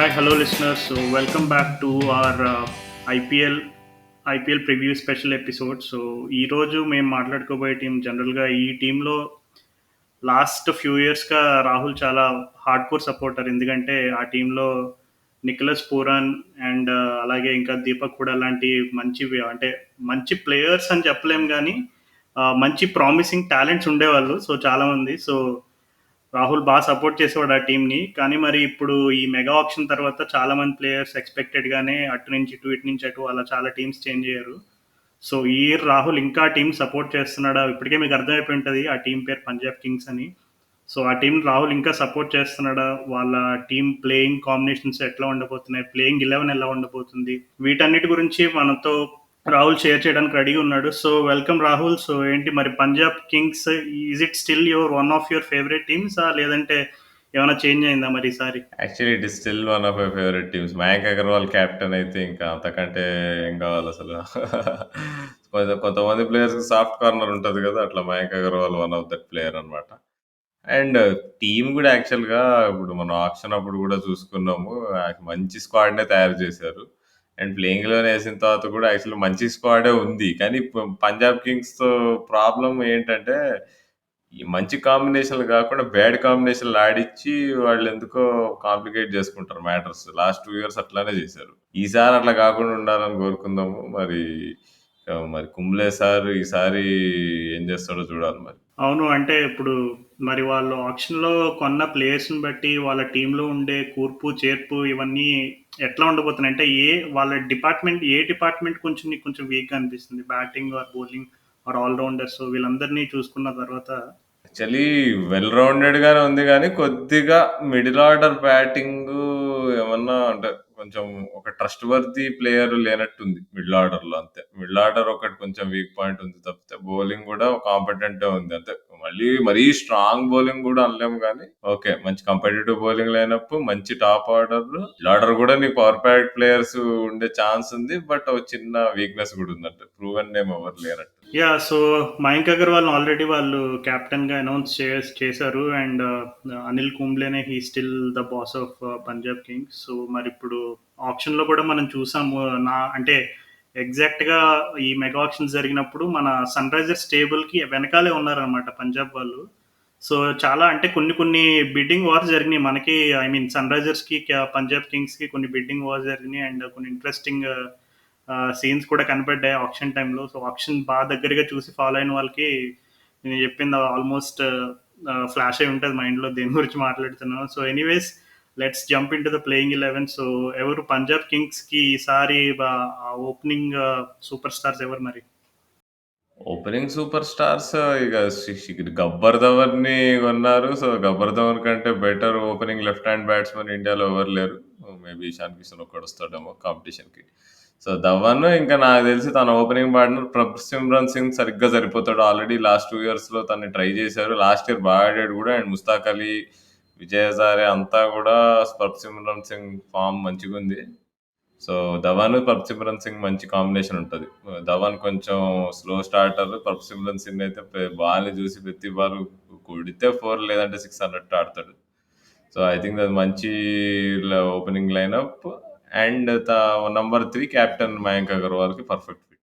Hi, hello listeners. So welcome back to our IPL preview special episode. So ఈ రోజు మేము మాట్లాడుకోబోయే team జనరల్గా ఈ టీంలో లాస్ట్ ఫ్యూ ఇయర్స్గా రాహుల్ చాలా హార్డ్ కోర్ సపోర్టర్. ఎందుకంటే ఆ టీంలో నిఖిలస్ పూరన్ అండ్ అలాగే ఇంకా దీపక్ కూడా లాంటి అంటే మంచి ప్లేయర్స్ అని చెప్పలేం కానీ మంచి ప్రామిసింగ్ టాలెంట్స్ ఉండేవాళ్ళు. సో చాలామంది. సో రాహుల్ బాగా సపోర్ట్ చేసేవాడు ఆ టీంని. కానీ మరి ఇప్పుడు ఈ మెగా ఆప్షన్ తర్వాత చాలా మంది ప్లేయర్స్ ఎక్స్పెక్టెడ్గానే అటు నుంచి ఇటు ఇటు నుంచి అటు అలా చాలా టీమ్స్ చేంజ్ అయ్యారు. సో ఈ ఇయర్ రాహుల్ ఇంకా టీం సపోర్ట్ చేస్తున్నాడా? ఇప్పటికే మీకు అర్థమైపోయి ఉంటుంది ఆ టీం పేరు పంజాబ్ కింగ్స్ అని. సో ఆ టీం రాహుల్ ఇంకా సపోర్ట్ చేస్తున్నాడా? వాళ్ళ టీం ప్లేయింగ్ కాంబినేషన్స్ ఎట్లా ఉండబోతున్నాయి? ప్లేయింగ్ 11 ఎలా ఉండబోతుంది? వీటన్నిటి గురించి మనతో రాహుల్ షేర్ చేయడానికి రెడీగా ఉన్నాడు. So welcome Rahul. సో ఏంటి మరి Punjab Kings is it still one of your favourite teams లేదంటే ఏమైనా చేంజ్ అయిందా మరి ఈసారి? Actually it is still one of my favourite teams. Mayank Agarwal captain అయితే ఇంకా అంతకంటే ఏం కావాలి అసలు. కొంతమంది ప్లేయర్స్కి సాఫ్ట్ కార్నర్ ఉంటుంది కదా, అట్లా Mayank Agarwal one of that player అనమాట. అండ్ టీమ్ కూడా యాక్చువల్గా ఇప్పుడు మనం ఆప్షన్ అప్పుడు కూడా చూసుకున్నాము, మంచి స్క్వాడ్నే తయారు చేశారు. అండ్ ప్లేయింగ్లోనే వేసిన తర్వాత కూడా యాక్చువల్లీ మంచి స్క్వాడే ఉంది. కానీ పంజాబ్ కింగ్స్తో ప్రాబ్లం ఏంటంటే ఈ మంచి కాంబినేషన్లు గాకుండా బ్యాడ్ కాంబినేషన్‌లు ఆడిచ్చి వాళ్ళెందుకో కాంప్లికేట్ జేసుకుంటారు మ్యాటర్స్. లాస్ట్ 2 ఇయర్స్ అట్లానే జేశారు. ఈసారి అట్లా గాకుండా ఉండాలని కోరుకుందాము. మరి కుంబ్లే సార్ ఈసారి ఏం జేస్తాడో చూడాలి మరి. అవును. అంటే ఇప్పుడు మరి వాళ్ళు ఆక్షన్‌లో కొన్న ప్లేయర్స్‌ని బట్టి వాళ్ళ టీమ్‌లో ఉండే కూర్పు, చేర్పు ఇవన్నీ ఎట్లా ఉండబోతున్నాయి? అంటే ఏ డిపార్ట్‌మెంట్ కొంచెం నీకు కొంచెం వీక్‌గా అనిపిస్తుంది? Batting are bowling are all rounders వీళ్ళందరినీ చూసుకున్న తర్వాత యాక్చువల్లీ వెల్ రౌండెడ్‌గానే ఉంది గానీ, కొద్దిగా మిడిల్ ఆర్డర్ బ్యాటింగు ఏమన్నా అంటే కొంచెం ఒక ట్రస్ట్ వర్తీ ప్లేయర్ లేనట్టుంది మిడిల్ ఆర్డర్‌లో అంతే. మిడిల్ ఆర్డర్ ఒకటి కొంచెం వీక్ పాయింట్ ఉంది తప్పితే, బౌలింగ్ గూడా కాంపిటెంటే ఉంది అంతే. మరీ స్ట్రాంగ్ బౌలింగ్ గూడా అనలేము గానీ, ఓకే. మంచి కాంపిటీటివ్ బౌలింగ్ లైనప్, మంచి టాప్ ఆర్డర్. మిడిల్ ఆర్డర్ గూడా నీకు పవర్ ప్యాక్ ప్లేయర్స్ ఉండే ఛాన్స్ ఉంది. బట్ ఒక చిన్న వీక్‌నెస్ గూడా ఉందంటే. ప్రూవెన్ నేమ్ ఎవరు లేనట్టు. సో మయాంక్ అగర్వాల్ ఆల్రెడీ వాళ్ళు కెప్టెన్గా అనౌన్స్ చేశారు. అండ్ అనిల్ కుంబ్లేనే he still the boss of Punjab kings. So మరి ఇప్పుడు ఆప్షన్లో కూడా మనం చూసాము. అంటే ఎగ్జాక్ట్గా ఈ మెగా ఆప్షన్స్ జరిగినప్పుడు మన సన్ రైజర్స్ టేబుల్కి వెనకాలే ఉన్నారనమాట పంజాబ్ వాళ్ళు. సో చాలా అంటే కొన్ని కొన్ని బిడ్డింగ్ వార్స్ జరిగినాయి మనకి. ఐ మీన్ సన్ రైజర్స్కి పంజాబ్ కింగ్స్కి కొన్ని బిడ్డింగ్ వార్స్ జరిగినాయి. అండ్ కొన్ని ఇంట్రెస్టింగ్ సీన్స్ కూడా కనపడ్డాయి ఆప్షన్ టైంలో. సో ఆప్షన్ బాగా దగ్గరగా చూసి ఫాలో అయిన వాళ్ళకి నేను చెప్పింది ఆల్మోస్ట్ ఫ్లాష్ అయి ఉంటుంది మైండ్లో దేని గురించి మాట్లాడుతున్నాను. So anyways let's jump in to the playing 11. So ఎవరు పంజాబ్ కింగ్స్కి ఈసారి ఓపెనింగ్ సూపర్ స్టార్స్ ఎవరు మరి? ఓపెనింగ్ సూపర్ స్టార్స్ ఇక గబ్బర్ ధవన్‌ని కొన్నారు. సో, గబ్బర్ ధవన్ కంటే better opening left hand batsman ఇండియాలో ఎవరు లేరు. మేబీ ఇషాన్ కిషన్ ఒక్కడొస్తాడేమో కాంపిటీషన్‌కి. సో, ధవన్ ఇంకా నాకు తెలిసి తన ఓపెనింగ్ పార్ట్నర్ ప్రభ్ సిమ్రన్ సింగ్ సరిగ్గా సరిపోతాడు. ఆల్రెడీ లాస్ట్ 2 ఇయర్స్‌లో తనని ట్రై చేశారు. లాస్ట్ ఇయర్ బాగా ఆడాడు కూడా. అండ్ ముస్తాక్ అలీ, విజయ్ హజారే అంతా కూడా ప్రభ్ సిమ్రన్ సింగ్ ఫార్మ్ మంచిగుంది. సో, 'ధవన్, పర్‌సిమ్రన్ సింగ్' మంచి కాంబినేషన్ ఉంటది. 'ధవన్' కొంచెం స్లో స్టార్టర్. 'పర్‌సిమ్రన్ సింగ్' అయితే బాల్‌ని చూసి ప్రతి బాల్ కొడితే 4 లేదంటే 6 అన్నట్టు ఆడతాడు. సో, ఐ థింక్ అది మంచి opening lineup. And number 3 captain Mayank అగర్వాల్‌కి పర్ఫెక్ట్ ఫిట్.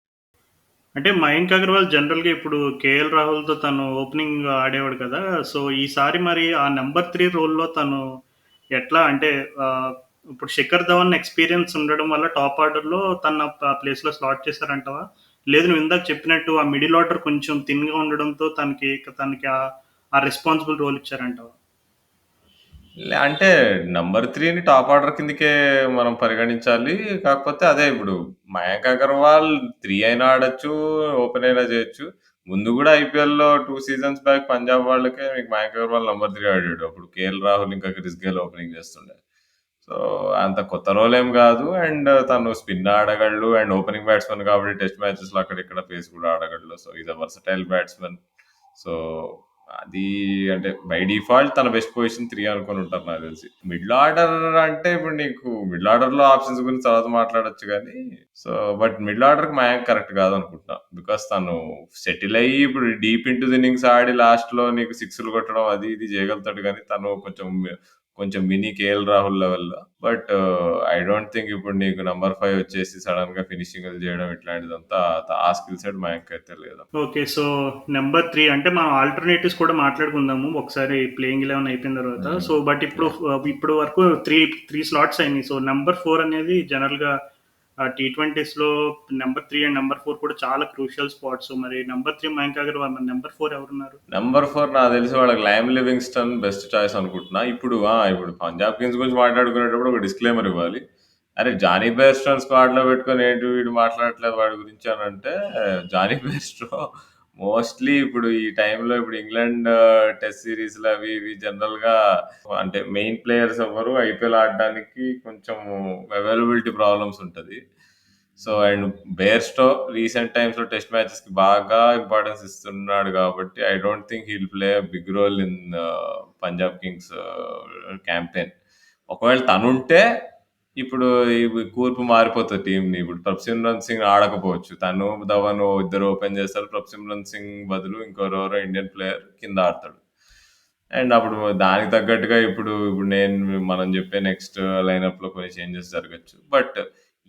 అంటే మయాంక్ అగర్వాల్ జనరల్గా ఇప్పుడు కేఎల్ రాహుల్తో తను ఓపెనింగ్ ఆడేవాడు కదా. సో ఈసారి మరి ఆ నెంబర్ 3 రోల్లో తను ఎట్లా అంటే ఆ, ఇప్పుడు శిఖర్ ధవన్ ఎక్స్పీరియన్స్ ఉండడం వల్ల టాప్ ఆర్డర్లో తన ప్లేస్లో స్లాట్ చేశారంటవా? లేదు నువ్వు ఇందాక చెప్పినట్టు ఆ మిడిల్ ఆర్డర్ కొంచెం థిన్గా ఉండడంతో తనకి ఆ రెస్పాన్సిబుల్ రోల్ ఇచ్చారంటవా? అంటే నంబర్ 3ని టాప్ ఆర్డర్ కిందకే మనం పరిగణించాలి. కాకపోతే అదే ఇప్పుడు మయాంక్ అగర్వాల్ 3 అయినా ఆడొచ్చు, ఓపెన్ అయినా చేయొచ్చు. ముందు గూడా ఐపీఎల్‌లో 2 సీజన్స్ బ్యాక్ పంజాబ్ వాళ్ళకే మీకు మయాంక్ అగర్వాల్ నంబర్ 3 ఆడాడు. అప్పుడు కేఎల్ రాహుల్ ఇంకా క్రిస్ గేల్ ఓపెనింగ్ చేస్తుండే. సో, అంత కొత్త రోల్ ఏం గాదు. అండ్ తను స్పిన్ ఆడగలడు. అండ్ ఓపెనింగ్ బ్యాట్స్‌మన్ కాబట్టి టెస్ట్ మ్యాచెస్‌లో అక్కడిక్కడ పేస్ కూడా ఆడగలడు. So, is a versatile batsman. So, అది అంటే బై డిఫాల్ట్ తన బెస్ట్ పొజిషన్ 3 అనుకోని ఉంటారు నాకు తెలిసి. మిడిల్ ఆర్డర్ అంటే ఇప్పుడు నీకు మిడిల్ ఆర్డర్‌లో ఆప్షన్స్ గురించి తర్వాత మాట్లాడొచ్చు గానీ, సో, బట్ మిడిల్ ఆర్డర్‌కి మయాంక్ కరెక్ట్ కాదనుకుంటున్నా. బికాస్ తను సెటిల్ అయ్యి ఇప్పుడు డీప్ ఇంటూ ది ఇన్నింగ్స్ ఆడి లాస్ట్‌లో నీకు సిక్స్‌లు కొట్టడం అది ఇది చేయగలుగుతాడు గానీ, తను కొంచెం కొంచెం మినీ కేఎల్ రాహుల్ లెవెల్‌లో. బట్ ఐ డోంట్ థింక్ ఇప్పుడు నీకు నంబర్ 5 వచ్చేసి సడెన్‌గా ఫినిషింగ్‌లు చేయడం ఇట్లాంటిదంతా ఆ స్కిల్ సెట్ మయాంక్‌కైతే లేదు. ఓకే. సో, నంబర్ 3 అంటే మనం ఆల్టర్‌నేటివ్స్ కూడా మాట్లాడుకుందాము. ఒకసారి ప్లేయింగ్ 11 అయిపోయిన తర్వాత. హ్మ్. సో, బట్ ఇప్పుడు యాహ్! ఇప్పుడు వరకు 3 స్లాట్స్ అయినాయి. సో, నంబర్ 4 అనేది జనరల్‌గా టీ20స్‌లో నంబర్ 3 అండ్ నంబర్ 4 కూడా చాలా క్రూషియల్ స్పాట్స్. మరి నంబర్ 3 మయాంక్ అగర్వాల్, మరి నంబర్ 4 ఎవరున్నారు? నంబర్ 4 నాకు తెలిసి వాళ్ళకి లైమ్ లివింగ్‌స్టన్ బెస్ట్ చాయిస్ అనుకుంటున్నా. ఇప్పుడు పంజాబ్ కింగ్స్ గురించి మాట్లాడుకునేటప్పుడు ఒక డిస్క్లైమర్ ఇవ్వాలి. అరే! జానీ బెయిర్‌స్టోని స్క్వాడ్‌లో పెట్టుకొని ఏంటి వీడు మాట్లాడట్లేదు వాడి గురించి అనంటే, జానీ బెయిర్‌స్టో మోస్ట్‌లీ ఇప్పుడు ఈ టైంలో ఇప్పుడు ఇంగ్లాండ్ టెస్ట్ సీరీస్‌లు అవి ఇవి జనరల్‌గా అంటే మెయిన్ ప్లేయర్స్ ఎవ్వరు ఐపీఎల్ ఆడడానికి కొంచెం అవైలబిలిటీ ప్రాబ్లమ్స్ ఉంటది. సో, అండ్ బేర్‌స్టో రీసెంట్ టైమ్స్‌లో టెస్ట్ మ్యాచెస్‌కి బాగా ఇంపార్టెన్స్ ఇస్తున్నాడు కాబట్టి I don't think he will play a big role in Punjab kings campaign. ఒకవేళ తనుంటే ఇప్పుడు కూర్పు మారిపోతది టీమ్‌ని. ఇప్పుడు 'ప్రభ్‌సిమ్రన్ సింగ్' ఆడకపోవచ్చు. తను, ధవన్ ఇద్దరు ఓపెన్ చేస్తారు. 'ప్రభ్‌సిమ్రన్ సింగ్' బదులు ఇంకెవరెవరో ఇండియన్ ప్లేయర్ కింద ఆడతాడు. అండ్ అప్పుడు దానికి తగ్గట్టుగా ఇప్పుడు మనం చెప్పే నెక్స్ట్ లైనప్‌లో కొన్ని చేంజెస్ జరగొచ్చు. బట్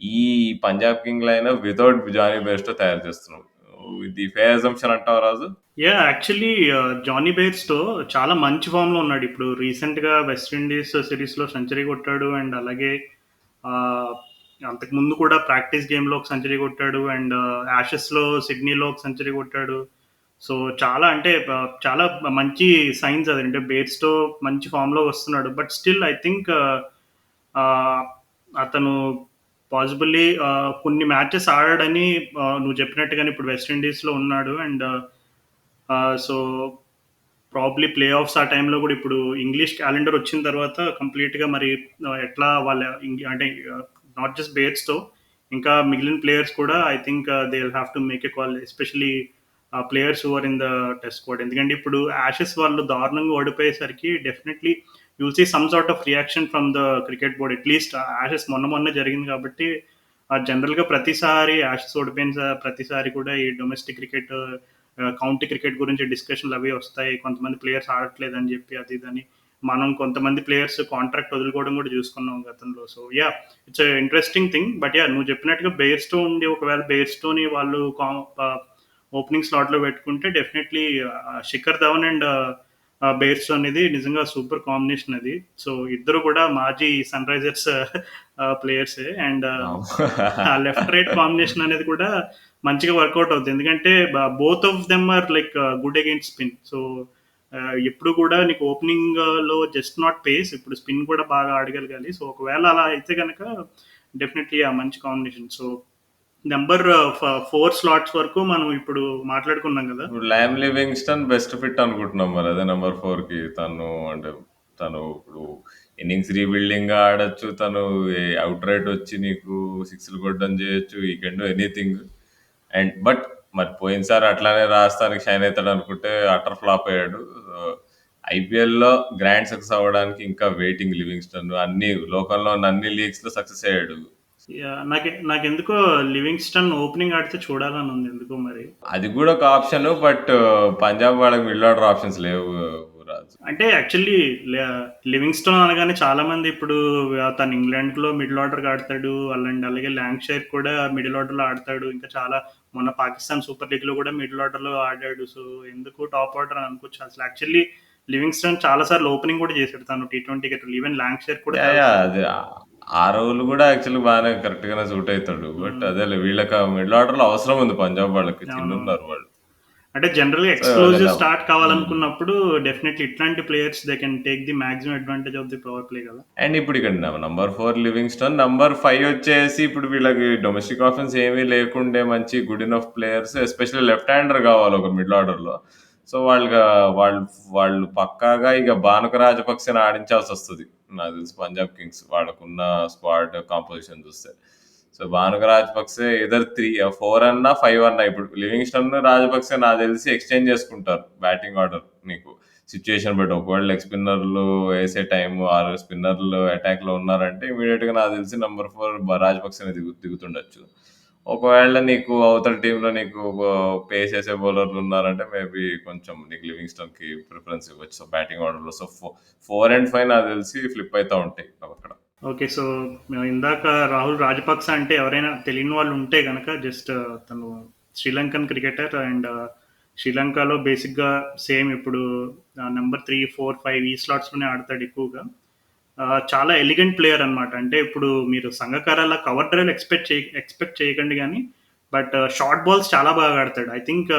ఈ Punjab king lineup without Jonny Bairstow తయారు చేస్తున్నాం. ఇది ఫెయిర్ అజంప్షన్ అంటావా రాజు? యాక్చువల్లీ జానీ బెయిర్‌స్టో చాలా మంచి ఫామ్‌లో ఉన్నాడు. ఇప్పుడు రీసెంట్‌గా వెస్ట్ ఇండీస్ సిరీస్‌లో సెంచరీ కొట్టాడు. అండ్ అలాగే ఆహ్, అంతకుముందు కూడా ప్రాక్టీస్ గేమ్‌లో ఒక సెంచరీ కొట్టాడు. అండ్ యాషెస్‌లో సిడ్నీలో ఒక సెంచరీ కొట్టాడు. సో, చాలా అంటే చాలా మంచి సైన్స్ అది. అంటే బెయిర్‌స్టో మంచి ఫామ్‌లో వస్తున్నాడు. బట్ స్టిల్ ఐ థింక్ ఆహ్, అతను పాసిబుల్లీ కొన్ని మ్యాచెస్ ఆడాడని నువ్వు చెప్పినట్టుగానే ఇప్పుడు వెస్ట్ ఇండీస్‌లో ఉన్నాడు. And so, probably play offs ఆ టైంలో కూడా ఇప్పుడు ఇంగ్లీష్ క్యాలెండర్ వచ్చిన తర్వాత కంప్లీట్‌గా మరి ఎట్లా వాళ్ళ అంటే నాట్ జస్ట్ బేర్స్‌తో ఇంకా మిగిలిన ప్లేయర్స్ కూడా I think they will have to make a call. Especially players who are in the test squad. ఎందుకంటే ఇప్పుడు యాషెస్ వాళ్ళు దారుణంగా ఓడిపోయేసరికి definitely you will see some sort of reaction from the cricket board. At least Ashes మొన్నే జరిగింది కాబట్టి జనరల్‌గా ప్రతిసారి యాషెస్ ఓడిపోయిన ప్రతిసారి కూడా ఈ డొమెస్టిక్ క్రికెట్ కౌంటీ క్రికెట్ గురించి డిస్కషన్లు అవి వస్తాయి. కొంతమంది ప్లేయర్స్ ఆడట్లేదని చెప్పి అది ఇదని. మనం కొంతమంది ప్లేయర్స్ కాంట్రాక్ట్ వదులుకోవడం కూడా చూసుకున్నాం గతంలో. So it's interesting thing. But నువ్వు చెప్పినట్టుగా బెయిర్స్టో ఉండి ఒకవేళ బెయిర్స్టోని వాళ్ళు ఓపెనింగ్ స్లాట్లో పెట్టుకుంటే definitely Shikhar Dhawan and Bairstow అనేది నిజంగా సూపర్ కాంబినేషన్ అది. సో ఇద్దరు కూడా మాజీ సన్ రైజర్స్ ప్లేయర్సే. అండ్ అవును. ఆ లెఫ్ట్ రైట్ కాంబినేషన్ అనేది కూడా మంచిగా వర్కౌట్ అవుద్ది. ఎందుకంటే both of them are like good against spin. So ఎప్పుడు కూడా నీకు ఓపెనింగ్‌లో జస్ట్ నాట్ పేస్, ఇప్పుడు స్పిన్ కూడా బాగా ఆడగలగాలి. సో ఒకవేళ అలా అయితే గనక డెఫినెట్‌లీ ఆ మంచి కాంబినేషన్. సో నంబర్ 4 స్లాట్స్ వరకు మనం ఇప్పుడు మాట్లాడుకున్నాం గదా! ఇప్పుడు లైమ్ లివింగ్స్టన్ బెస్ట్ ఫిట్ అనుకుంటున్నాం మరి అదే నెంబర్ 4కి తను ఇప్పుడు ఇన్నింగ్స్ రీబిల్డింగ్ ఆడొచ్చు. తను అవుట్ రైట్ వచ్చి నీకు సిక్స్లు కొట్టడం చేయొచ్చు. ఈ can do anything. And but మరి పోయినసారి అట్లానే రాజస్థాన్కి షైన్ అవుతాడు అనుకుంటే అటర్ ఫ్లాప్ అయ్యాడు. ఐపీఎల్లో గ్రాండ్ సక్సెస్ అవ్వడానికి ఇంకా వెయిటింగ్ లివింగ్స్టన్. అన్ని లోకంలో ఉన్న అన్ని లీగ్స్లో సక్సెస్ అయ్యాడు. నాకెందుకో లివింగ్స్టన్ ఓపెనింగ్ ఆడితే చూడాలని ఉంది ఎందుకో మరి. అది కూడా ఒక ఆప్షన్. బట్ పంజాబ్ వాళ్ళకి మిడిల్ ఆర్డర్ ఆప్షన్స్ లేవు రాజు. అంటే యాక్చువల్లీ లివింగ్స్టోన్ అనగానే చాలా మంది ఇప్పుడు తను ఇంగ్లాండ్‌లో మిడిల్ ఆర్డర్‌గా ఆడతాడు. అండ్ అలాగే లాంక్‌షైర్ కూడా మిడిల్ ఆర్డర్‌లో ఆడతాడు. ఇంకా చాలా మొన్న పాకిస్తాన్ సూపర్ లీగ్‌లో కూడా మిడిల్ ఆర్డర్‌లో ఆడాడు. సో ఎందుకు టాప్ ఆర్డర్ అని అనుకోవచ్చు. అసలు యాక్చువల్లీ లివింగ్స్టోన్ చాలా సార్లు ఓపెనింగ్ కూడా చేశాడు తను టీ20 క్రికెట్‌లో. ఈవెన్ లాంక్‌షైర్ కూడా యాహ్! చాలా యాహ్! సార్లు. అది ఆ రోల్ కూడా యాక్చువల్లీ బానే కరెక్ట్‌గానే సూట్ అయితాడు. బట్ హ్మ్. అదేలే వీళ్ళకి మిడిల్ ఆర్డర్‌లో అవసరం ఉంది పంజాబ్ వాళ్ళకి. అవునవును. చిన్నున్నారు వాళ్ళు. అంటే జనరల్‌గా సో ఏదైనా ఎక్స్‌ప్లోజివ్ స్టార్ట్ హ్మ్. కావాలనుకున్నప్పుడు డెఫినెట్‌లీ ఇట్లాంటి players they can take the maximum advantage of the power play కదా! అండ్ ఇప్పుడు ఇక్కడ నంబర్ 4 లివింగ్‌స్టోన్. నంబర్ 5 వచ్చేసి ఇప్పుడు వీళ్ళకి డొమెస్టిక్ ఆఫెన్స్ ఏమీ లేకుండే మంచి good enough players especially left hander కావాలి ఒక మిడిల్ ఆర్డర్‌లో. సో వాళ్ళు వాళ్ళు పక్కాగా ఇక భానుక రాజపక్సేని ఆడించాల్సొస్తది. నాకు తెలిసి పంజాబ్ కింగ్స్ వాళ్ళకున్న స్క్వాడ్ కాంపోజిషన్ చూస్తే. సో భానుక రాజపక్సే ఎయిదర్ 4 అన్నా, 5 అన్నా ఇప్పుడు లివింగ్‌స్టోన్, రాజపక్సే నాకు తెలిసి ఎక్స్‌చేంజ్ చేసుకుంటారు బ్యాటింగ్ ఆర్డర్ నీకు. సిచ్యుయేషన్ బట్టి ఒకవేళ లెగ్ స్పిన్నర్లు వేసే టైము ఆరు స్పిన్నర్లు అటాక్‌లో ఉన్నారంటే ఇమీడియట్‌గా నాకు తెలిసి నంబర్ 4 రాజపక్సేనే దిగుతుండొచ్చు. ఒకవేళ నీకు అవతల టీంలో నీకు పేస్ చేసే బౌలర్లు ఉన్నారంటే మేబీ కొంచెం నీకు లివింగ్స్టన్కి ప్రిఫరెన్స్ ఇవ్వచ్చు. సో బ్యాటింగ్ ఆర్డర్లో సో 4 and 5 నాకు తెలిసి ఫ్లిప్ అవుతూ ఉంటాయి అక్కడ. ఓకే. సో ఇందాక రాహుల్ రాజపక్స అంటే ఎవరైనా తెలియని వాళ్ళు ఉంటే గనక జస్ట్ తను శ్రీలంకన్ క్రికెటర్ అండ్ శ్రీలంకలో బేసిక్గా సేమ్ ఇప్పుడు నెంబర్ 3, 4, 5 ఈ స్లాట్స్లోనే ఆడతాడు ఎక్కువగా. చాలా ఎలిగెంట్ ప్లేయర్ అనమాట. అంటే ఇప్పుడు మీరు సంగకారాల కవర్ డ్రైవ్ ఎక్స్పెక్ట్ చేయకండి కానీ బట్ షార్ట్ బాల్స్ చాలా బాగా ఆడతాడు. I think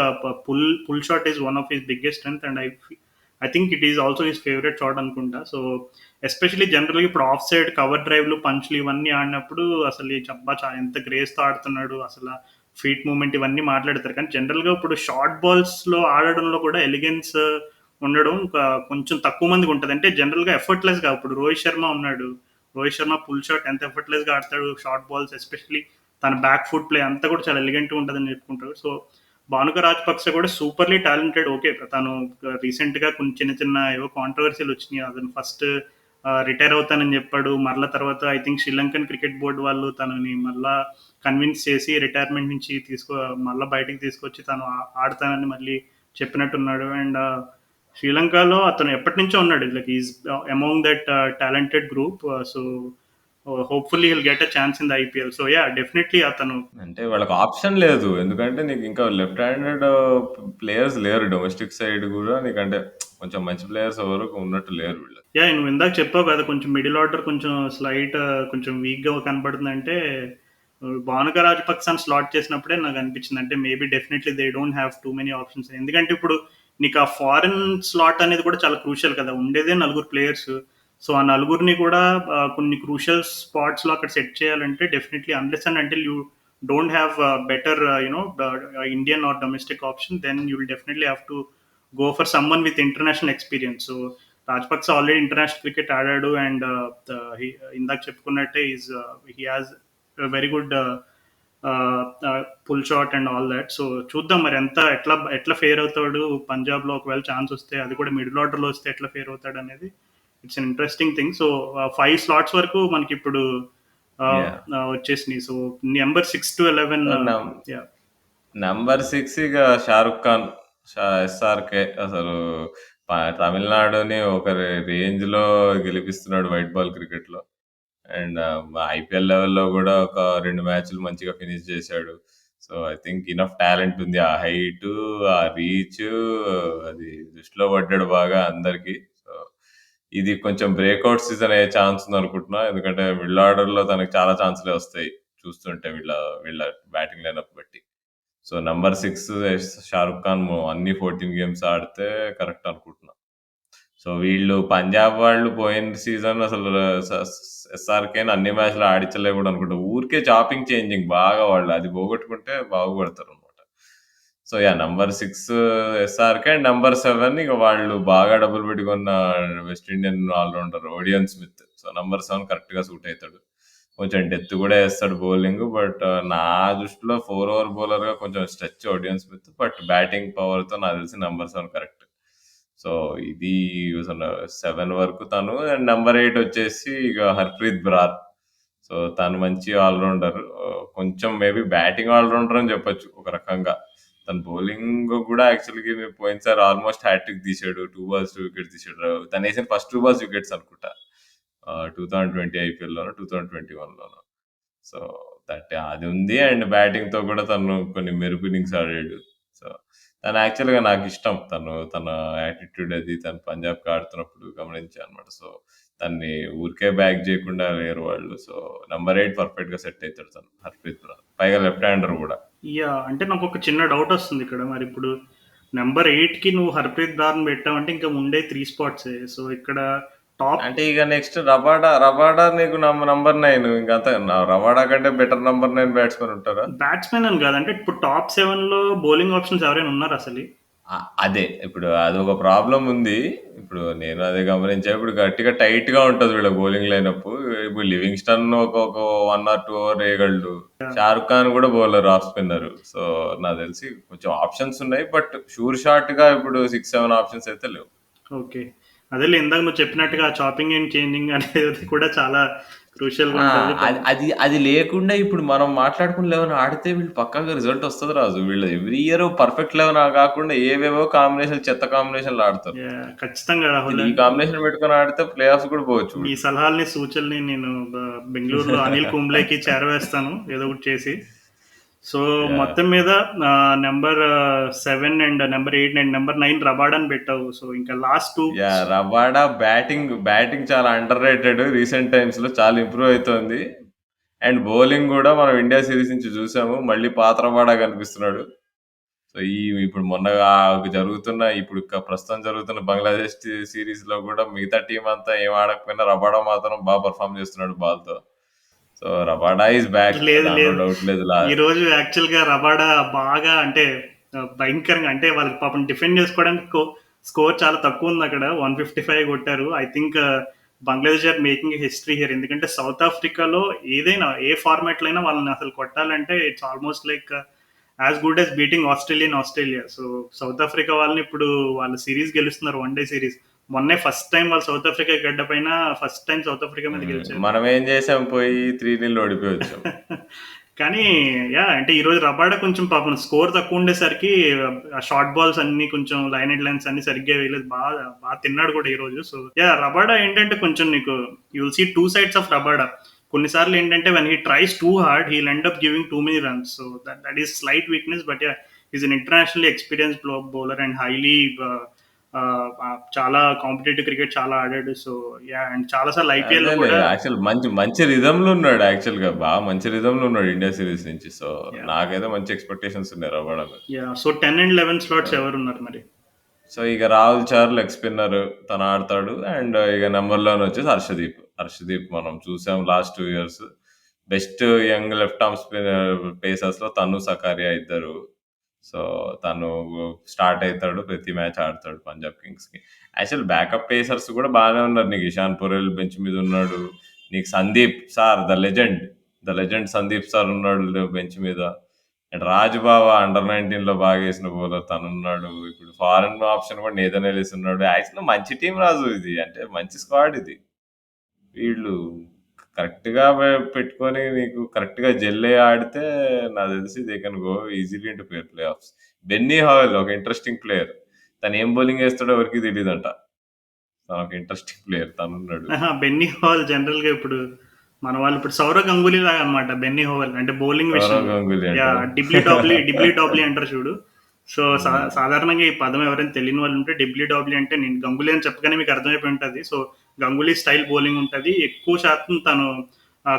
pull shot is one of his biggest strength and I think it is also his favourite shot అనుకుంటా. సో ఎస్పెషలీ జనరల్గా ఇప్పుడు ఆఫ్ సైడ్ కవర్ డ్రైవ్లు పంచ్లు ఇవన్నీ ఆడినప్పుడు అసలు ఈ చబ్బా ఎంత గ్రేస్తో ఆడుతున్నాడు, అసలు ఫీట్ మూమెంట్ ఇవన్నీ మాట్లాడతారు. కానీ జనరల్గా ఇప్పుడు షార్ట్ బాల్స్లో ఆడడంలో కూడా ఎలిగెన్స్ ఉండడం కొంచెం తక్కువ మందికి ఉంటుంది. అంటే జనరల్గా ఎఫర్ట్లెస్గా ఇప్పుడు రోహిత్ శర్మ ఉన్నాడు. రోహిత్ శర్మ పుల్ షాట్ ఎంత ఎఫర్ట్లెస్గా ఆడతాడు, షార్ట్ బాల్స్ ఎస్పెషల్లీ తన బ్యాక్ ఫుట్ ప్లే అంతా కూడా చాలా ఎలిగెంట్గా ఉంటుందని చెప్పుకుంటాడు. సో భానుక రాజపక్స కూడా సూపర్లీ టాలెంటెడ్. ఓకే, తను రీసెంట్గా కొన్ని చిన్న చిన్న ఏవో కాంట్రవర్సీలు వచ్చినాయి. అతను ఫస్ట్ రిటైర్ అవుతానని చెప్పాడు. మరలా తర్వాత I think Sri Lankan cricket board వాళ్ళు తనని మళ్ళా కన్విన్స్ చేసి రిటైర్మెంట్ నుంచి మళ్ళీ బయటికి తీసుకొచ్చి తను ఆడతానని మళ్ళీ చెప్పినట్టున్నాడు. అండ్ శ్రీలంకలో అతను ఎప్పటి నుంచో ఉన్నాడు. Like is among that talented group. So hopefully will get a chance in the IPL. So yeah, definitely అతను అంటే వాళ్ళకి ఆప్షన్ లేదు, ఎందుకంటే నీకు ఇంకా లెఫ్ట్ హ్యాండెడ్ ప్లేయర్స్ లేరు డొమెస్టిక్ సైడ్ కూడా. నీకంటే కొంచెం మంచి ప్లేయర్స్ ఎవరు ఉన్నట్టు లేరు వీళ్ళు. యా, నువ్వు ఇందాక చెప్పావు కదా కొంచెం మిడిల్ ఆర్డర్ కొంచెం స్లైట్ కొంచెం వీక్గా కనబడుతుంది. అంటే భానుక రాజపక్సాన్ని స్లాట్ చేసినప్పుడే నాకు అనిపించింది. అంటే maybe definitely they don't have too many options. ఎందుకంటే ఇప్పుడు నీకు ఆ ఫారెన్ స్లాట్ అనేది కూడా చాలా క్రూషియల్ కదా. ఉండేదే 4 ప్లేయర్స్. సో ఆ నలుగురిని కూడా కొన్ని క్రూషియల్ స్పాట్స్లో అక్కడ సెట్ చేయాలంటే definitely unless and until you don't have better Indian or domestic option, then you will definitely have to go for someone with international experience. So Rajapaksa already international cricket ఆడాడు and ఇందాక చెప్పుకున్నట్టే is he has very good pull shot and all that. So చూద్దాం మరి ఎట్లా fair అవుతాడు పంజాబ్లో. ఒకవేళ chance వస్తే అది కూడా మిడిల్ ఆర్డర్లో వస్తే ఎట్లా ఫేర్ అవుతాడు అనేది it's an interesting thing. So 5 slots వరకు మనకి ఇప్పుడు వచ్చేసినాయి. సో నెంబర్ 6 to 11 నంబర్ 6 ఇక షారుఖ్ ఖాన్, ఎస్ఆర్కే. అసలు తమిళనాడుని ఒక రేంజ్ లో గెలిపిస్తున్నాడు వైట్ బాల్ క్రికెట్ లో. అండ్ ఐపీఎల్ లెవెల్లో కూడా ఒక 2 మ్యాచ్లు మంచిగా ఫినిష్ చేశాడు. So I think enough talent ఉంది. ఆ హైట్, ఆ రీచ్, అది దృష్టిలో పడ్డాడు బాగా అందరికి. సో ఇది కొంచెం బ్రేక్అవుట్ సీజన్ అయ్యే ఛాన్స్ ఉంది అనుకుంటున్నా, ఎందుకంటే మిడిల్ ఆర్డర్ లో తనకి చాలా ఛాన్స్లే వస్తాయి చూస్తుంటే వీళ్ళ బ్యాటింగ్ లైనప్ బట్టి. సో నంబర్ 6 షారుఖ్ ఖాన్ అన్ని 14 గేమ్స్ ఆడితే కరెక్ట్ అనుకుంటున్నా. సో వీళ్ళు పంజాబ్ వాళ్ళు పోయిన సీజన్ అసలు ఎస్ఆర్కే అన్ని మ్యాచ్లు ఆడించలే కూడా అనుకుంటా. ఊరికే చాపింగ్ చేంజింగ్ బాగా వాళ్ళు అది పోగొట్టుకుంటే బాగుపడతారు అనమాట. So ya, number 6 SRK and number 7 ఇక వాళ్ళు బాగా డబ్బులు పెట్టుకున్న West Indian allrounder Odean Smith. So number 7 correct గా సూట్ అవుతాడు. కొంచెం డెత్ కూడా వేస్తాడు బౌలింగ్. బట్ నా దృష్టిలో 4 ఓవర్ బౌలర్ గా కొంచెం stretch Odean Smith. But batting power తో నాకు తెలిసి నంబర్ 7 కరెక్ట్. సో ఇది 7 వరకు తను. అండ్ నంబర్ 8 వచ్చేసి ఇక హర్ప్రీత్ బ్రార్. సో తను మంచి ఆల్రౌండర్. కొంచెం మేబీ బ్యాటింగ్ ఆల్రౌండర్ అని చెప్పొచ్చు ఒక రకంగా. తన బౌలింగ్ కూడా యాక్చువల్గా పోయినసారి ఆల్మోస్ట్ హ్యాట్రిక్ తీసాడు. 2 balls 2 wickets తీసాడు. తను వేసిన ఫస్ట్ 2 balls వికెట్స్ అనుకుంటా 2020 ఐపీఎల్లోనో 2021లోనో. సో అది ఉంది. అండ్ బ్యాటింగ్ తో కూడా తను కొన్ని మెరుపు ఇన్నింగ్స్ ఆడాడు. సో తను యాక్చువల్గా నాకు ఇష్టం. తన యాటిట్యూడ్ అది తను పంజాబ్కి ఆడుతున్నప్పుడు గమనించాను అనమాట. సో తన్ని ఊరికే బ్యాక్ చేయకుండా లేరు వాళ్ళు. సో నంబర్ 8 పర్ఫెక్ట్ గా సెట్ అవుతాడు తను, హర్ప్రీత్ బ్రార్. పైగా లెఫ్ట్ హ్యాండర్ కూడా. యా, అంటే నాకు ఒక చిన్న డౌట్ వస్తుంది ఇక్కడ. మరి ఇప్పుడు నెంబర్ 8కి నువ్వు హర్ప్రీత్ బ్రార్ని పెట్టావంటే ఇంకా ఉండే 3 స్పాట్స్. సో ఇక్కడ టాప్ అంటే ఇక నెక్స్ట్ రబాడా నీకు నంబర్ 9. ఇంకంతా రబాడా కంటే బెటర్ నంబర్ 9 బ్యాట్స్మెన్ ఉంటారా? బ్యాట్స్మెన్ అని కాదంటే ఇప్పుడు టాప్ 7లో బౌలింగ్ ఆప్షన్స్ ఎవరైనా ఉన్నారు అసలు? అదే ఇప్పుడు అదొక ప్రాబ్లం ఉంది. ఇప్పుడు నేను అదే గమనించా. ఇప్పుడు గట్టిగా టైట్ గా ఉంటది వీళ్ళ బౌలింగ్ లైనప్. ఇప్పుడు లివింగ్స్టన్ ఒక 1 or 2 ఓవర్ వేయగలడు. షారుఖ్ ఖాన్ కూడా బౌలర్, ఆఫ్ స్పిన్నర్. సో నాకు తెలిసి కొంచెం ఆప్షన్స్ ఉన్నాయి. బట్ షూర్ షాట్ గా ఇప్పుడు 6-7 ఆప్షన్స్ అయితే లేవు. ఓకే, అదే ఇందాక నువ్వు చెప్పినట్టుగా చాపింగ్ అండ్ చేంజింగ్ అనేది కూడా చాలా క్రూషియల్‌గా ఆ! ఉంటది. అది లేకుండా ఇప్పుడు మనం మాట్లాడుకున్న 11 ఆడితే వీళ్ళు పక్కాగా రిజల్ట్ వస్తది రాజు. వీళ్ళు ఎవ్రీ ఇయర్ పర్ఫెక్ట్ 11 కాకుండా ఏవేవో కాంబినేషన్ చెత్త కాంబినేషన్‌లు ఆడతారు. యాహ్! ఖచ్చితంగా అసలు రాహుల్. ఈ కాంబినేషన్ పెట్టుకొని ఆడితే ప్లే ఆఫ్స్ కూడా పోవచ్చు మీ వీళ్ళు. సలహాల్ని, సూచనల్ని నేను బెంగుళూరులో అనిల్ కుంబ్లేకి చేరవేస్తాను ఏదో ఒకటి చేసి. So, yeah! మొత్తం మీద number 7 and number 8 and number 9 రబాడాని పెట్టావు. సో, ఇంకా లాస్ట్ 2 రబాడా బ్యాటింగ్ చాలా అండర్ రేటెడ్ రీసెంట్ టైమ్స్‌లో చాలా ఇంప్రూవ్ అయితోంది. అండ్ బౌలింగ్ కూడా మనం ఇండియా సిరీస్ నుంచి చూసాము. మళ్ళీ పాత రబాడా కనిపిస్తున్నాడు. సో, ఇప్పుడు మొన్నగా ఇప్పుడు ప్రస్తుతం జరుగుతున్న బంగ్లాదేశ్ సిరీస్‌లో కూడా మిగతా టీమ్ అంతా ఏం ఆడకపోయినా రబాడా మాత్రం పెర్ఫార్మ్ చేస్తున్నాడు బాల్‌తో. So, Rabada is back. లేదు. దాంట్లో లేదు. డౌట్ లేదు. ఈరోజు యాక్చువల్‌గా రబాడా బాగా అంటే భయంకరంగా అంటే వాళ్ళకి పాపం డిఫెండ్ చేసుకోవడానికి స్కోర్ చాలా తక్కువుందక్కడ. 155 కొట్టారు. I think Bangladesh are making history here. ఎందుకంటే సౌత్ ఆఫ్రికాలో ఏదైనా ఏ ఫార్మాట్‌లో అయినా వాళ్ళని అసలు కొట్టాలంటే it's almost like as good as beating Australia. So, south Africa వాళ్ళని ఇప్పుడు వాళ్ళు సిరీస్ గెలుస్తున్నారు. One day series. మొన్నే ఫస్ట్ టైం వాళ్ళు సౌత్ ఆఫ్రికా గడ్డ పైన ఫస్ట్ టైం సౌత్ ఆఫ్రికా మీద గెలిచారు. మనం ఏం చేసాం పోయి 3-0 ఓడిపోయి వచ్చాం. కానీ అంటే ఈరోజు రబాడా కొంచెం పాపం స్కోర్ తక్కువ ఉండేసరికి ఆ షార్ట్ బాల్స్ అన్ని కొంచెం లైన్ అండ్ లైన్స్ అన్ని సరిగ్గా వేయలేదు. బాగా బాగా తిన్నాడు కూడా ఈరోజు. సో రబాడా ఏంటంటే కొంచెం నీకు you will see two sides of Rabada. కొన్నిసార్లు ఏంటంటే when he tries too hard he'll end up giving too many runs. So that is slight weakness. But is an internationally experience bowler and highly చాలా competitive cricket చాలా ఆడాడు. So and చాలా సార్లు IPL లో అదేలే కూడా యాక్చువల్ మంచి రిథమ్‌లో ఉన్నాడు యాక్చువల్‌గా. మంచి రిథమ్‌లో ఉన్నాడు ఇండియా సిరీస్ నుంచి. సో, నాకైతే మంచి ఎక్స్‌పెక్టేషన్స్ ఉన్నాయి రబాడా మీద. సో 10 అండ్ 11 స్లాట్స్ ఎవరున్నారు మరి? సో, ఇక రాహుల్ చార్ లెగ్ స్పిన్నర్ తను ఆడతాడు. అండ్ ఇక నంబర్‌లోనే వచ్చేసి హర్షదీప్ మనం చూసాం last 2 years. Best young left arm పేసర్స్‌లో తను, సకారియా ఇద్దరు. సో, తను స్టార్ట్ అయితాడు. ప్రతి మ్యాచ్ ఆడతాడు పంజాబ్ కింగ్స్‌కి. యాక్చువల్ బ్యాకప్ పేసర్స్ కూడా బాగానే ఉన్నారు. నీకు ఇషాన్ పొరెల్ బెంచ్ మీద ఉన్నాడు. నీకు Sandeep sir the legend Sandeep sir ఉన్నాడు బెంచ్ మీద. అండ్ రాజ్ బావా అండర్ 19లో బాగా వేసిన బౌలర్ తనున్నాడు. ఇప్పుడు ఫారెన్ ఆప్షన్ కూడా నేథన్ ఎలిస్ ఉన్నాడు. యాక్చువల్‌గా మంచి టీం రాజు ఇది. అంటే మంచి స్క్వాడ్ ఇది. వీళ్ళు కరెక్ట్‌గా పెట్టుకొని నీకు కరెక్ట్‌గా జెల్లయి ఆడితే నాకు తెలిసి they can go easily into play offs. Benny Howell ఒక ఇంట్రెస్టింగ్ ప్లేయర్. తను ఏం బౌలింగ్ ఏస్తాడో ఎవరికీ తెలీదంట. తనొక ఇంట్రెస్టింగ్ ప్లేయర్ తనున్నాడు. బెన్నీ హోవల్ జనరల్ గా ఇప్పుడు మన వాళ్ళు ఇప్పుడు సౌరవ్ గంగూలీ లాగా అనమాట బెన్నీ హోవల్ అంటే బౌలింగ్ సౌరవ్ విషయంలో. గంగూలీ అంటారా? డిబ్లీ డాబ్లీ అంటారు చూడు. సో హ్మ్. సాధారణంగా ఈ పదం ఎవరైనా తెలియని వాళ్ళు ఉంటే డిబ్లీ డాబ్లీ అంటే నేను గంగూలీ అని చెప్పగానే మీకు అర్థమైపోయి ఉంటుంది. సో గంగూలీ స్టైల్ బౌలింగ్ ఉంటుంది. ఎక్కువ శాతం తను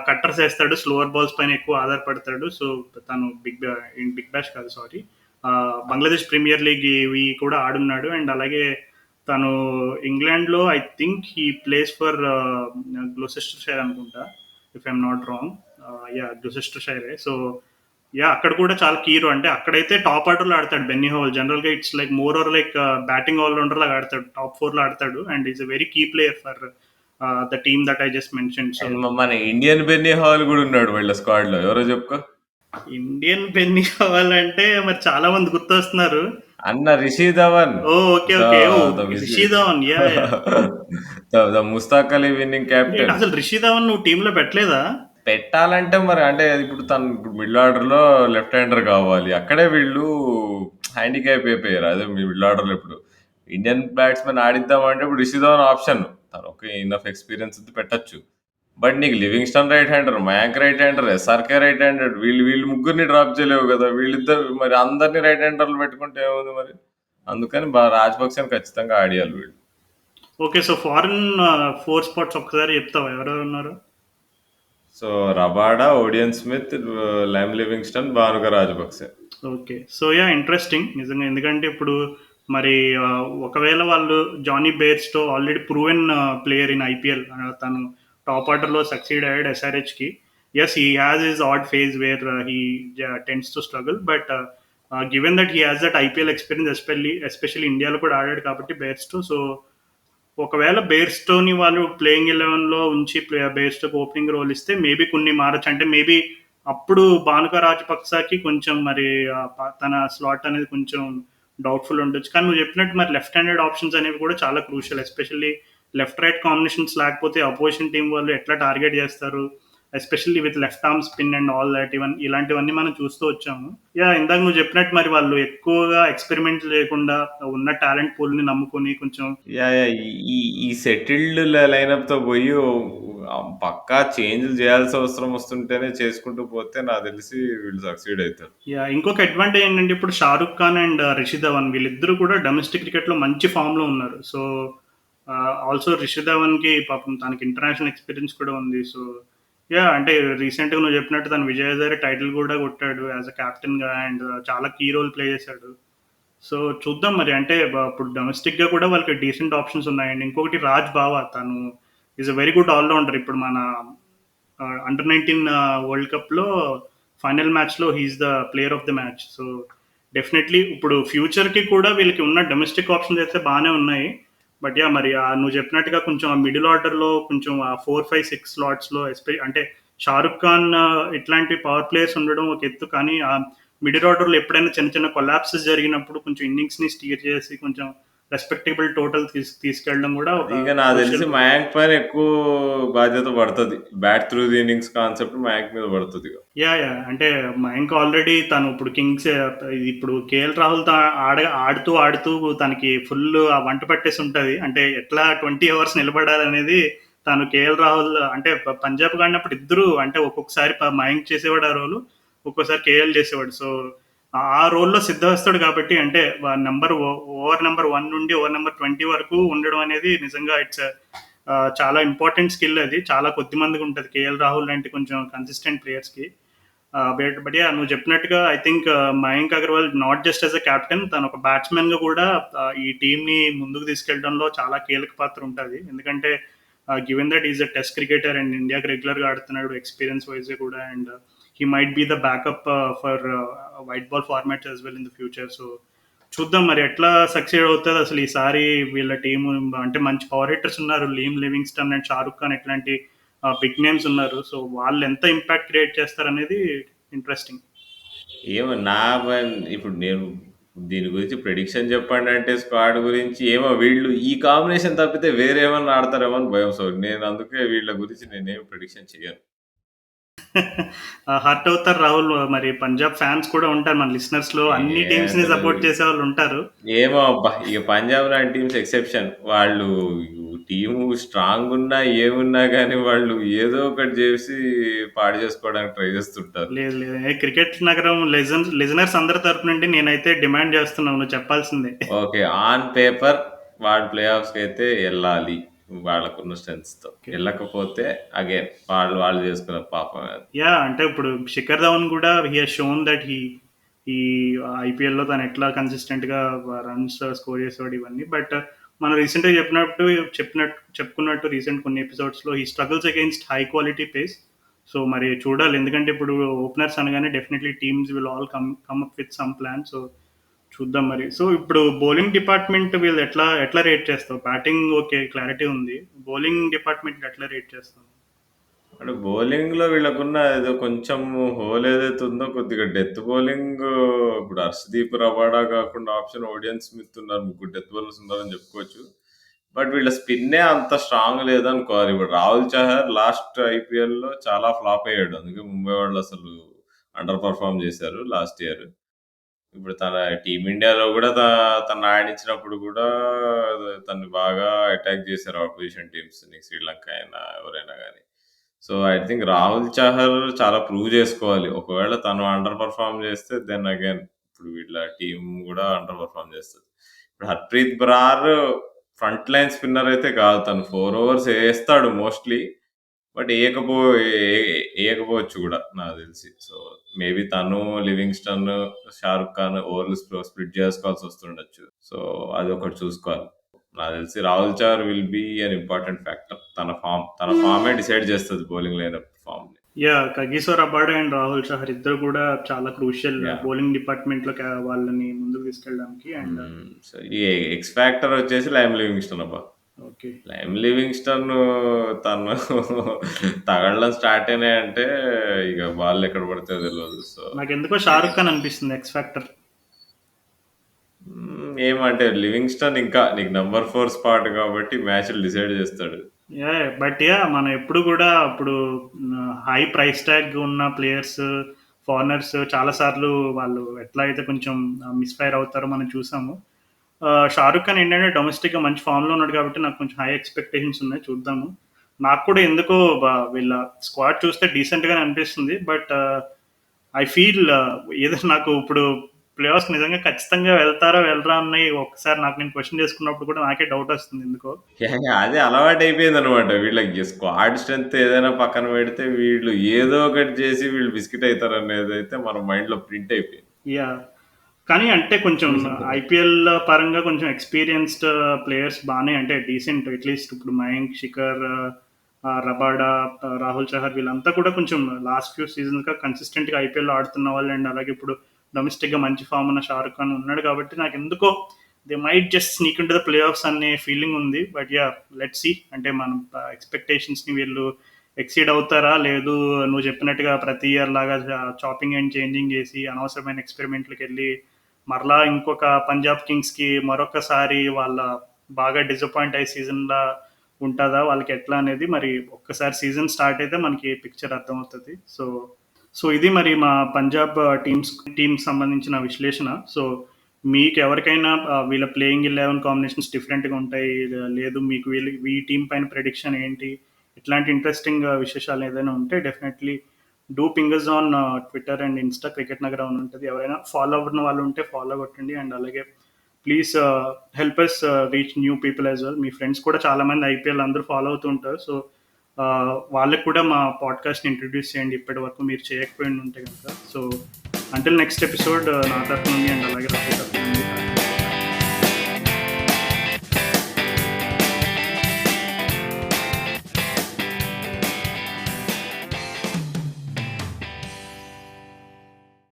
కట్టర్స్ వేస్తాడు. స్లోవర్ బాల్స్ పైన ఎక్కువ ఆధారపడతాడు. సో తను బిగ్ బ్యాష్ కాదు సారీ, బంగ్లాదేశ్ ప్రీమియర్ లీగ్ ఇవి కూడా ఆడున్నాడు. అండ్ అలాగే తను ఇంగ్లాండ్లో I think he plays for Gloucestershire అనుకుంటా, ఇఫ్ ఐఎమ్ నాట్ రాంగ్. గ్లోసెస్టర్ షైరే. సో అక్కడ కూడా చాలా కీరు అంటే అక్కడైతే టాప్ ఆర్డర్లో ఆడతాడు బెన్నీ హోవల్. జనరల్గా it's like more or like batting allrounder లాగా ఆడతాడు. టాప్ 4లో ఆడతాడు and is a very key player for the team that I just mention. So and మన ఇండియన్ బెన్నీ హాల్ కూడా ఉన్నాడు వీళ్ళ స్క్వాడ్‌లో. ఎవరో చెప్పుకో? ఇండియన్ బెన్నీ కావాలంటే మరి చాలా మంది గుర్తొస్తున్నారు. అన్న Rishi Dhawan. Oh okay the okay. Oh the whiz Rishi Dhawan. The Mushtaq Ali winning captain. అసలు రిషి ధవన్ నువ్వు టీంలో పెట్టలేదా? పెట్టాలంటే మరి అంటే ఇప్పుడు మిడిల్ ఆర్డర్‌లో లెఫ్ట్ హ్యాండర్ కావాలి. అక్కడే వీళ్ళు హ్యాండిక్యాప్ అయిపోయారు. అదే మిడిల్ ఆర్డర్‌లో ఇప్పుడు ఇండియన్ బ్యాట్స్‌మెన్ ఆడిద్దామంటే ఇప్పుడు రిషి ధవన్ ఆప్షన్. తనకి ఇనఫ్ ఎక్స్‌పీరియన్స్ ఉంది పెట్టొచ్చు. బట్ నీకు Livingstone right hander, Mayank right hander, SRK right hander వీళ్ళు ముగ్గురిని డ్రాప్ చేయలేవు కదా! వీళ్ళిద్దరు మరి అందరిని రైట్ హ్యాండర్‌లు పెట్టుకుంటే ఏముంది మరి? అందుకని రాజపక్సేని ఖచ్చితంగా ఆడియాలి వీళ్ళు. ఓకే. సో ఫారెన్ 4 స్పాట్స్ ఒక్కసారి చెప్తావా ఎవరెవరు ఉన్నారు? So Rabada, Odean Smith, Liam Livingstone, Bhanuka Rajapakse. Okay. So interesting నిజంగా. ఎందుకంటే ఇప్పుడు మరి ఒకవేళ వాళ్ళు జానీ బేర్స్‌తో already proven player in IPL, తను టాప్ ఆర్డర్‌లో సక్సీడ్ అయ్యాడు ఎస్ఆర్‌హెచ్‌కి. Yes he has his odd phase where he tends to struggle. But given that he has that IPL experience especially ఇండియాలో కూడా ఆడాడు కాబట్టి బేర్స్‌తో. సో ఒకవేళ బేర్స్టోని వాళ్ళు ప్లేయింగ్ 11లో ఉంచి బేర్స్టోకి ఓపెనింగ్ రోల్ ఇస్తే మేబీ కొన్ని మారచ్చు. అంటే మేబీ అప్పుడు భానుక రాజపక్సకి కొంచెం మరి తన స్లాట్ అనేది కొంచెం డౌట్ఫుల్ ఉండొచ్చు. కానీ నువ్వు చెప్పినట్టు మరి లెఫ్ట్ హ్యాండెడ్ ఆప్షన్స్ అనేవి కూడా చాలా crucial. Especially left right combinations లేకపోతే అపోజిషన్ టీం వాళ్ళు ఎట్లా టార్గెట్ చేస్తారు, especially with left arm spin and all that, ఇలాంటివన్నీ మనం చూస్తూ వచ్చాము. ఇందాక నువ్వు చెప్పినట్టు మరి వాళ్ళు ఎక్కువగా ఎక్స్పెరిమెంట్ లేకుండా ఉన్న టాలెంట్ పూల్ని నమ్ముకొని కొంచెం యా ఈ ఈ సెటిల్డ్ లైనప్ తో పోయి పక్కా చేంజ్లు చేయాల్సిన అవసరం వస్తుంటేనే చేసుకుంటూ పోతే నాకు తెలిసి వీళ్ళు సక్సీడ్ అవుతారు. ఇంకొక అడ్వాంటేజ్ ఏంటంటే ఇప్పుడు షారుఖ్ ఖాన్ అండ్ రిషి ధవన్ వీళ్ళిద్దరూ కూడా డొమెస్టిక్ క్రికెట్లో మంచి ఫామ్లో ఉన్నారు. సో ఆల్సో రిషి ధవన్కి పాపం తనకి ఇంటర్నేషనల్ ఎక్స్పీరియన్స్ కూడా ఉంది. సో అంటే రీసెంట్గా నువ్వు చెప్పినట్టు తను విజయ్ హజారే టైటిల్ కూడా కొట్టాడు యాజ్ అ కెప్టెన్గా, అండ్ చాలా కీ రోల్ ప్లే చేశాడు. సో చూద్దాం మరి, అంటే ఇప్పుడు డొమెస్టిక్గా కూడా వాళ్ళకి డీసెంట్ ఆప్షన్స్ ఉన్నాయండి. ఇంకొకటి రాజ్ బావా, తను is a very good allrounder. ఇప్పుడు మన అండర్ 19 వరల్డ్ కప్లో ఫైనల్ మ్యాచ్లో he is the player of the match. So definitely ఇప్పుడు ఫ్యూచర్కి కూడా వీళ్ళకి ఉన్న డొమెస్టిక్ ఆప్షన్స్ అయితే బాగానే ఉన్నాయి. బట్ మరి నువ్వు చెప్పినట్టుగా కొంచెం ఆ మిడిల్ ఆర్డర్లో కొంచెం ఆ 4, 5, 6 స్లాట్స్లో అంటే షారుఖ్ ఖాన్ ఇట్లాంటి పవర్ ప్లేయర్స్ ఉండడం ఒక ఎత్తు, కానీ ఆ మిడిల్ ఆర్డర్లో ఎప్పుడైనా చిన్న చిన్న కొలాప్సెస్ జరిగినప్పుడు కొంచెం ఇన్నింగ్స్ని స్టీర్ చేసి కొంచెం రెస్పెక్టబుల్ టోటల్ తీసుకెళ్ళడం కూడా ఒక ఇక నాకు తెలిసి crucial role. మయాంక్ పైన ఎక్కువ బాధ్యత పడుతుంది. Bat through the innings concept Mayank మీద పడుతుంది. అంటే మయాంక్ ఆల్రెడీ తను ఇప్పుడు కింగ్స్, ఇప్పుడు కేఎల్ రాహుల్ ఆడుతూ ఆడుతూ తనకి ఫుల్ వంట పట్టేసి ఉంటుంది. అంటే ఎట్లా 20 అవర్స్ నిలబడాలనేది తను కేఎల్ రాహుల్ అంటే పంజాబ్ ఆడినప్పుడు ఇద్దరు అంటే ఒక్కొక్కసారి మయాంక్ చేసేవాడు ఆ రోలు, ఒక్కోసారి కేఎల్ చేసేవాడు. సో ఆ రోల్లో సిద్ధ కాబట్టి అంటే ఓవర్ నెంబర్ 1 నుండి ఓవర్ నెంబర్ 20 వరకు ఉండడం అనేది నిజంగా ఇట్స్ చాలా ఇంపార్టెంట్ స్కిల్. అది చాలా కొద్ది మందికి ఉంటుంది కేఎల్ రాహుల్ లాంటి కొంచెం కన్సిస్టెంట్ ప్లేయర్స్కి. బట్ నువ్వు చెప్పినట్టుగా I think Mayank Agarwal not just as a captain, తను ఒక బ్యాట్స్మెన్గా కూడా ఈ టీంని ముందుకు తీసుకెళ్లడంలో చాలా కీలక పాత్ర ఉంటుంది. ఎందుకంటే given that is a test cricketer and ఇండియాకి రెగ్యులర్గా ఆడుతున్నాడు ఎక్స్పీరియన్స్ వైజ్ కూడా, and he might be the backup for white ball formats as well in the future. So చూద్దాం మరి ఎట్లా సక్సీడ్ అవుతుంది అసలు ఈసారి వీళ్ళ టీము. అంటే మంచి పవర్ హిట్టర్స్ ఉన్నారు, లీమ్ లివింగ్స్టన్ అండ్ షారుఖ్ ఖాన్ ఇట్లాంటి బిగ్ నేమ్స్ ఉన్నారు. సో వాళ్ళు ఎంత ఇంపాక్ట్ క్రియేట్ చేస్తారనేది ఇంట్రెస్టింగ్. ఏమో ఇప్పుడు నేను దీని గురించి ప్రెడిక్షన్ చెప్పండి అంటే స్క్వాడ్ గురించి ఏమో వీళ్ళు ఈ కాంబినేషన్ తప్పితే వేరే ఏమన్నా ఆడతారేమో అని భయం. సో నేను అందుకే వీళ్ళ గురించి నేనేం ప్రెడిక్షన్ చేయను. హర్ట్ అవుతారు రాహుల్. మరి పంజాబ్ ఫ్యాన్స్ కూడా ఉంటారు మన లిసనర్స్ లో, అన్ని టీమ్స్ ని అసలు సపోర్ట్ చేసే వాళ్ళు ఉంటారు. ఏమో అబ్బా, ఇక పంజాబ్ లాంటి టీమ్స్ ఎక్సెప్షన్. వాళ్ళు టీము స్ట్రాంగ్ ఉన్నా ఏమున్నా కానీ వాళ్ళు ఏదో ఒకటి చేసి పాడు చేసుకోవడానికి ట్రై చేస్తుంటారు. లేదు లేదు, క్రికెట్ నగరం లిజనర్స్ అందరి తరపు నుండి నేనైతే డిమాండ్ చేస్తున్నాను, నువ్వు చెప్పాల్సిందే. ఓకే, ఆన్ పేపర్ వాడు ప్లే ఆఫ్స్కి అయితే వెళ్ళాలి వాళ్ళకున్న స్ట్రెంగ్స్ తో. వెళ్ళకపోతే అగైన్ వాళ్ళు చేసుకున్న పాపం. అంటే ఇప్పుడు శిఖర్ ధవన్ కూడా హీ హాజ్ షోన్ దట్ ఈ ఐపీఎల్లో తను ఎట్లా కన్సిస్టెంట్గా రన్స్ స్కోర్ చేసేవాడు ఇవన్నీ. బట్ మనం రీసెంట్గా చెప్పుకున్నట్టు రీసెంట్ కొన్ని ఎపిసోడ్స్లో he struggles against high quality pace. So మరి చూడాలి, ఎందుకంటే ఇప్పుడు ఓపెనర్స్ అనగానే definitely teams will all come up with some plan. So చూద్దాం మరి. సో ఇప్పుడు బౌలింగ్ డిపార్ట్మెంట్ వీళ్ళు ఎట్లా రేట్ చేస్తావు? బ్యాటింగ్ ఓకే క్లారిటీ ఉంది, బౌలింగ్ డిపార్ట్మెంట్ ఎట్లా రేట్ చేస్తావు? అంటే బౌలింగ్లో వీళ్ళకున్న ఏదో కొంచెం హోల్ ఏదైతే ఉందో కొద్దిగా డెత్ బౌలింగ్. ఇప్పుడు హర్షదీప్ రబాడా కాకుండా ఆప్షన్ ఓడియన్ స్మిత్ ఉన్నారు, ముగ్గురు డెత్ బౌలర్స్ ఉన్నారని చెప్పుకోవచ్చు. బట్ వీళ్ళ స్పిన్నే అంత స్ట్రాంగ్ లేదనుకోవాలి. ఇప్పుడు రాహుల్ చహర్ లాస్ట్ ఐపీఎల్లో చాలా ఫ్లాప్ అయ్యాడు, అందుకే ముంబై వాళ్ళు అసలు అండర్ పర్ఫామ్ చేశారు లాస్ట్ ఇయర్. ఇప్పుడు తన టీమిండియాలో కూడా తను ఆడించినప్పుడు కూడా తను బాగా అటాక్ చేశారు ఆపోజిషన్ టీమ్స్, శ్రీలంక అయినా ఎవరైనా కానీ. So I think Rahul Chahar చాలా ప్రూవ్ చేసుకోవాలి. ఒకవేళ తను అండర్ పర్ఫామ్ చేస్తే దెన్ అగైన్ ఇప్పుడు వీళ్ళ టీం కూడా అండర్ పర్ఫామ్ చేస్తుంది. ఇప్పుడు Harpreet Brar front line spinner అయితే కాదు, తను 4 ఓవర్స్ వేస్తాడు మోస్ట్లీ. బట్ ఏయకపోవచ్చు కూడా నాకు తెలిసి. సో మేబీ తను, లివింగ్స్టన్, షారుఖ్ ఖాన్ ఓవర్లు స్ప్లిట్ చేసుకోవాల్సి వస్తుండొచ్చు. సో అది ఒకటి చూసుకోవాలి. నాకు తెలిసి Rahul Chahar will be an important factor. తన ఫామే డిసైడ్ చేస్తుంది బౌలింగ్ లైనప్ ఫామ్ ని. Kagiso Rabada and Rahul Chahar ఇద్దరు కూడా చాలా క్రూషియల్ బౌలింగ్ డిపార్ట్మెంట్ లో వాళ్ళని ముందుకు తీసుకెళ్ళడానికి. అండ్ సో ఈ ఎక్స్ ఫ్యాక్టర్ వచ్చేసి లైమ్ లివింగ్స్టన్ అబ్బా. లైమ్ లివింగ్స్టన్ తను తగలడం స్టార్ట్ అయినాయంటే ఇక బాల్ ఎక్కడ పడితే తెలియదు. సో నాకు ఎందుకో షారుఖ్ ఖాన్ అనిపిస్తుంది ఎక్స్ ఫ్యాక్టర్. ఏమంటే లివింగ్స్టన్ ఇంకా నీకు నంబర్ 4 స్పాట్ కాబట్టి మ్యాచ్లు డిసైడ్ చేస్తాడు. బట్ మనం ఎప్పుడు కూడా ఇప్పుడు హై ప్రైస్ ట్యాగ్ ఉన్న ప్లేయర్స్ ఫారినర్స్ చాలా సార్లు వాళ్ళు ఎట్లా అయితే కొంచెం మిస్ఫైర్ అవుతారో మనం చూసాము. షారుఖ్ ఖాన్ ఏంటంటే డొమెస్టిక్గా మంచి ఫామ్లో ఉన్నాడు కాబట్టి నాకు కొంచెం హై ఎక్స్పెక్టేషన్స్ ఉన్నాయి, చూద్దాము. నాకు కూడా ఎందుకో వీళ్ళ స్క్వాడ్ చూస్తే డీసెంట్గానే అనిపిస్తుంది. బట్ ఐ ఫీల్ ఏదో నాకు ఇప్పుడు ప్లే ఆఫ్స్ నిజంగా ఖచ్చితంగా వెళ్తారా వెళ్ళరా అని ఒకసారి నాకు నేను క్వశ్చన్ చేసుకున్నప్పుడు కూడా నాకే డౌట్ వస్తుంది ఎందుకో. అదే అలవాటయిపోయిందనమాట. వీళ్ళకి స్క్వాడ్ స్ట్రెంత్ ఏదైనా పక్కన పెడితే వీళ్ళు ఏదో ఒకటి చేసి వీళ్ళు బిస్కెట్ అయితారనేదైతే మన మైండ్‌లో ప్రింట్ అయిపోయింది. యా కానీ అంటే కొంచెం ఐపీఎల్ పరంగా కొంచెం ఎక్స్పీరియన్స్డ్ ప్లేయర్స్ బాగానే అంటే డీసెంట్ అట్లీస్ట్ ఇప్పుడు మయాంక్ శిఖర్, రబాడా, రాహుల్ చహర్ వీళ్ళంతా కూడా కొంచెం లాస్ట్ ఫ్యూ సీజన్స్గా కన్సిస్టెంట్గా ఐపీఎల్ ఆడుతున్న వాళ్ళు. అండ్ అలాగే ఇప్పుడు డొమెస్టిక్గా మంచి ఫామ్ ఉన్న షారుఖ్ ఖాన్ ఉన్నాడు కాబట్టి నాకు ఎందుకో they might just sneak in to the play offs అనే ఫీలింగ్ ఉంది. బట్ లెట్స్ సీ అంటే మనం ఎక్స్పెక్టేషన్స్ని వీళ్ళు ఎక్సీడ్ అవుతారా లేదు నువ్వు చెప్పినట్టుగా ప్రతి ఇయర్ లాగా చాపింగ్ అండ్ చేంజింగ్ చేసి అనవసరమైన ఎక్స్పెరిమెంట్లకు వెళ్ళి మరలా ఇంకొక పంజాబ్ కింగ్స్కి మరొకసారి వాళ్ళ బాగా డిసప్పాయింట్ అయ్యే సీజన్లా ఉంటుందా వాళ్ళకి ఎట్లా అనేది మరి ఒక్కసారి సీజన్ స్టార్ట్ అయితే మనకి పిక్చర్ అర్థమవుతుంది. సో ఇది మరి మా పంజాబ్ టీమ్ సంబంధించిన విశ్లేషణ. సో మీకు ఎవరికైనా వీళ్ళ ప్లేయింగ్ 11 కాంబినేషన్స్ డిఫరెంట్గా ఉంటాయి, లేదు మీకు ఈ టీం పైన ప్రెడిక్షన్ ఏంటి, ఇట్లాంటి ఇంట్రెస్టింగ్ విశేషాలు ఏదైనా ఉంటే definitely do ping us on Twitter and Insta cricket Nagar అని ఉంటుంది. ఎవరైనా ఫాలో అవ్వని వాళ్ళు ఉంటే ఫాలో కొట్టండి. అండ్ అలాగే please help us reach new people as well. మీ ఫ్రెండ్స్ కూడా చాలామంది ఐపీఎల్ అందరూ ఫాలో అవుతూ ఉంటారు. సో వాళ్ళకి కూడా మా పాడ్కాస్ట్ని ఇంట్రడ్యూస్ చేయండి ఇప్పటి వరకు మీరు చేయకపోయి ఉంటే కనుక. సో అంటిల్ నెక్స్ట్ ఎపిసోడ్ నా తరఫు నుండి అండ్ అలాగే రాహుల్ తరఫు